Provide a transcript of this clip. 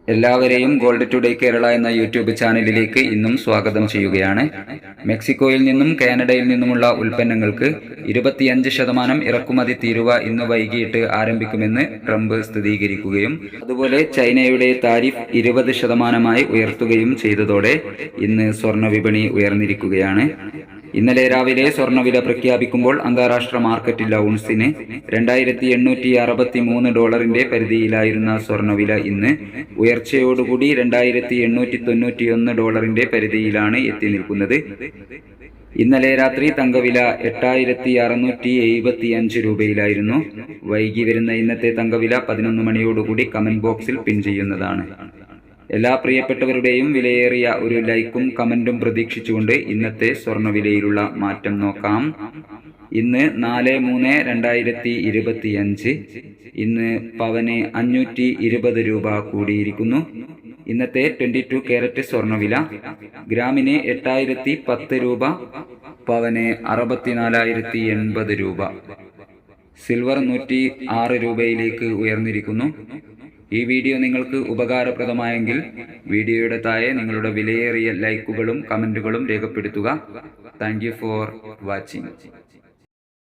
എല്ലാവരെയും gold today Kerala എന്ന YouTube ചാനലിലേക്ക് ഇന്നും സ്വാഗതം ചെയ്യുകയാണ്. മെക്സിക്കോയിൽ നിന്നും കാനഡയിൽ നിന്നുമുള്ള ഉൽപ്പന്നങ്ങൾക്ക് 25% ഇറക്കുമതി തീരുവ ഇന്ന് വൈകിട്ട് ആരംഭിക്കുമെന്ന് ട്രംപ് സ്ഥിരീകരിക്കുകയും അതുപോലെ ചൈനയുടെ താരിഫ് 20% ഉയർത്തുകയും ചെയ്തതോടെ ഇന്ന് സ്വർണ്ണ വിപണി ഉയർന്നിരിക്കുകയാണ്. ഇന്നലെ രാവിലെ സ്വർണ്ണവില പ്രഖ്യാപിക്കുമ്പോൾ അന്താരാഷ്ട്ര മാർക്കറ്റിൽ ഔൺസിന് $2,863 പരിധിയിലായിരുന്ന സ്വർണ്ണവില ഇന്ന് ഉയർച്ചയോടുകൂടി $2,891 പരിധിയിലാണ് എത്തി നിൽക്കുന്നത്. ഇന്നലെ രാത്രി തങ്കവില 8,675 രൂപയിലായിരുന്നു. വൈകി വരുന്ന ഇന്നത്തെ തങ്കവില 11 മണിയോടുകൂടി കമന്റ് ബോക്സിൽ പിൻ ചെയ്യുന്നതാണ്. എല്ലാ പ്രിയപ്പെട്ടവരുടെയും വിലയേറിയ ഒരു ലൈക്കും കമന്റും പ്രതീക്ഷിച്ചുകൊണ്ട് ഇന്നത്തെ സ്വർണ്ണവിലയിലുള്ള മാറ്റം നോക്കാം. ഇന്ന് 4/3/2025 ഇന്ന് പവന് 520 രൂപ കൂടിയിരിക്കുന്നു. ഇന്നത്തെ 22 കാരറ്റ് സ്വർണ്ണവില ഗ്രാമിന് 8,010 രൂപ, പവന് 64,080 രൂപ. സിൽവർ 106 രൂപയിലേക്ക് ഉയർന്നിരിക്കുന്നു. ഈ വീഡിയോ നിങ്ങൾക്ക് ഉപകാരപ്രദമായെങ്കിൽ വീഡിയോയുടെ താഴെ നിങ്ങളുടെ വിലയേറിയ ലൈക്കുകളും കമന്റുകളും രേഖപ്പെടുത്തുക. Thank you for watching.